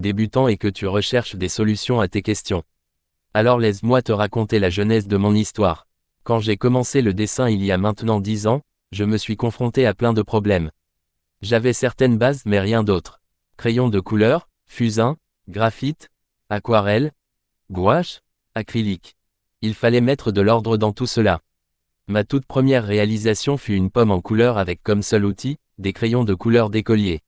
débutant et que tu recherches des solutions à tes questions. Alors laisse-moi te raconter la genèse de mon histoire. Quand j'ai commencé le dessin il y a maintenant 10 ans, je me suis confronté à plein de problèmes. J'avais certaines bases mais rien d'autre. Crayon de couleur, fusain, graphite, aquarelle, gouache, acrylique. Il fallait mettre de l'ordre dans tout cela. Ma toute première réalisation fut une pomme en couleur avec comme seul outil, des crayons de couleur d'écolier.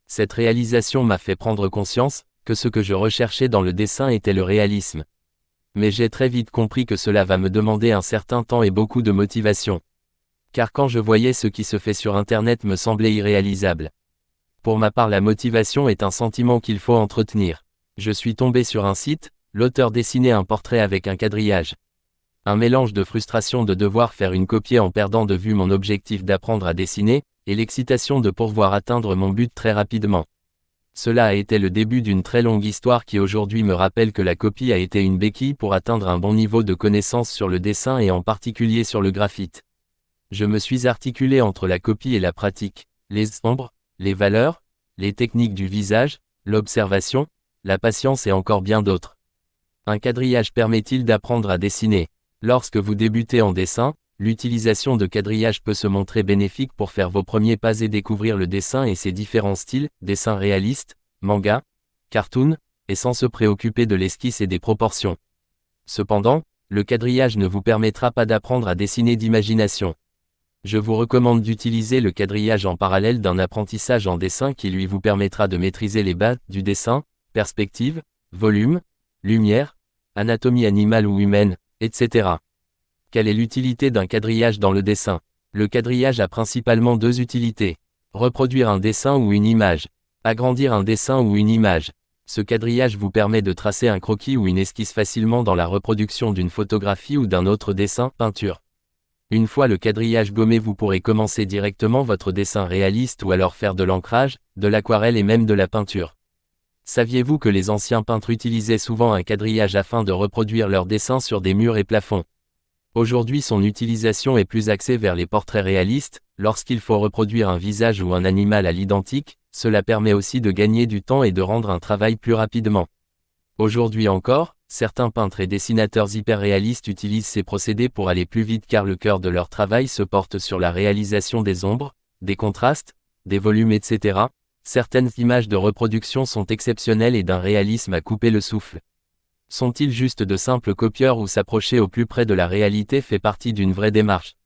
Cette réalisation m'a fait prendre conscience que ce que je recherchais dans le dessin était le réalisme. Mais j'ai très vite compris que cela va me demander un certain temps et beaucoup de motivation. Car quand je voyais ce qui se fait sur Internet me semblait irréalisable. Pour ma part, la motivation est un sentiment qu'il faut entretenir. Je suis tombé sur un site, l'auteur dessinait un portrait avec un quadrillage. Un mélange de frustration de devoir faire une copie en perdant de vue mon objectif d'apprendre à dessiner, et l'excitation de pouvoir atteindre mon but très rapidement. Cela a été le début d'une très longue histoire qui aujourd'hui me rappelle que la copie a été une béquille pour atteindre un bon niveau de connaissance sur le dessin et en particulier sur le graphite. Je me suis articulé entre la copie et la pratique, les ombres, les valeurs, les techniques du visage, l'observation, la patience et encore bien d'autres. Un quadrillage permet-il d'apprendre à dessiner? Lorsque vous débutez en dessin, l'utilisation de quadrillage peut se montrer bénéfique pour faire vos premiers pas et découvrir le dessin et ses différents styles, dessin réaliste, manga, cartoon, et sans se préoccuper de l'esquisse et des proportions. Cependant, le quadrillage ne vous permettra pas d'apprendre à dessiner d'imagination. Je vous recommande d'utiliser le quadrillage en parallèle d'un apprentissage en dessin qui lui vous permettra de maîtriser les bases du dessin, perspective, volume, lumière, anatomie animale ou humaine, etc. Quelle est l'utilité d'un quadrillage dans le dessin? Le quadrillage a principalement deux utilités. Reproduire un dessin ou une image. Agrandir un dessin ou une image. Ce quadrillage vous permet de tracer un croquis ou une esquisse facilement dans la reproduction d'une photographie ou d'un autre dessin, peinture. Une fois le quadrillage gommé, vous pourrez commencer directement votre dessin réaliste ou alors faire de l'ancrage, de l'aquarelle et même de la peinture. Saviez-vous que les anciens peintres utilisaient souvent un quadrillage afin de reproduire leurs dessins sur des murs et plafonds? Aujourd'hui, son utilisation est plus axée vers les portraits réalistes. Lorsqu'il faut reproduire un visage ou un animal à l'identique, cela permet aussi de gagner du temps et de rendre un travail plus rapidement. Aujourd'hui encore, certains peintres et dessinateurs hyper-réalistes utilisent ces procédés pour aller plus vite car le cœur de leur travail se porte sur la réalisation des ombres, des contrastes, des volumes, etc. Certaines images de reproduction sont exceptionnelles et d'un réalisme à couper le souffle. Sont-ils juste de simples copieurs ou s'approcher au plus près de la réalité fait partie d'une vraie démarche?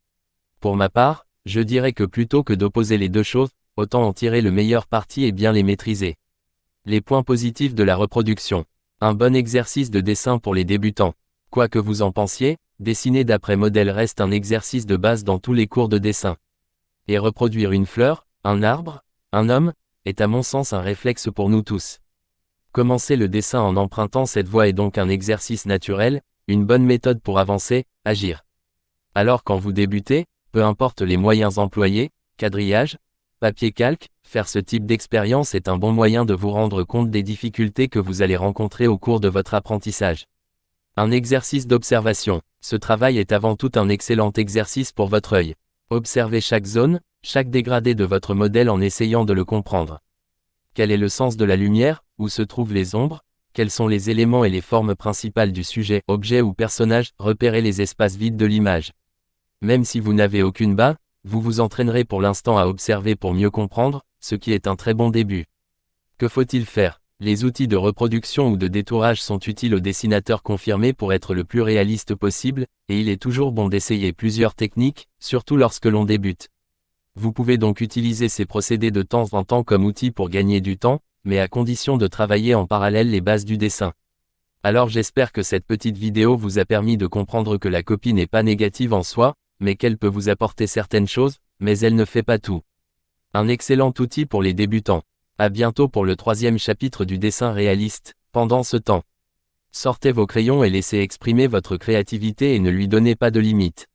Pour ma part, je dirais que plutôt que d'opposer les deux choses, autant en tirer le meilleur parti et bien les maîtriser. Les points positifs de la reproduction. Un bon exercice de dessin pour les débutants. Quoi que vous en pensiez, dessiner d'après modèle reste un exercice de base dans tous les cours de dessin. Et reproduire une fleur, un arbre, un homme, est à mon sens un réflexe pour nous tous. Commencer le dessin en empruntant cette voie est donc un exercice naturel, une bonne méthode pour avancer, agir. Alors quand vous débutez, peu importe les moyens employés, quadrillage, papier calque, faire ce type d'expérience est un bon moyen de vous rendre compte des difficultés que vous allez rencontrer au cours de votre apprentissage. Un exercice d'observation. Ce travail est avant tout un excellent exercice pour votre œil. Observez chaque zone, chaque dégradé de votre modèle en essayant de le comprendre. Quel est le sens de la lumière? Où se trouvent les ombres? Quels sont les éléments et les formes principales du sujet, objet ou personnage? Repérez les espaces vides de l'image. Même si vous n'avez aucune base, vous vous entraînerez pour l'instant à observer pour mieux comprendre, ce qui est un très bon début. Que faut-il faire? Les outils de reproduction ou de détourage sont utiles aux dessinateurs confirmés pour être le plus réaliste possible, et il est toujours bon d'essayer plusieurs techniques, surtout lorsque l'on débute. Vous pouvez donc utiliser ces procédés de temps en temps comme outil pour gagner du temps, mais à condition de travailler en parallèle les bases du dessin. Alors j'espère que cette petite vidéo vous a permis de comprendre que la copie n'est pas négative en soi, mais qu'elle peut vous apporter certaines choses, mais elle ne fait pas tout. Un excellent outil pour les débutants. À bientôt pour le 3e chapitre du dessin réaliste. Pendant ce temps, sortez vos crayons et laissez exprimer votre créativité et ne lui donnez pas de limite.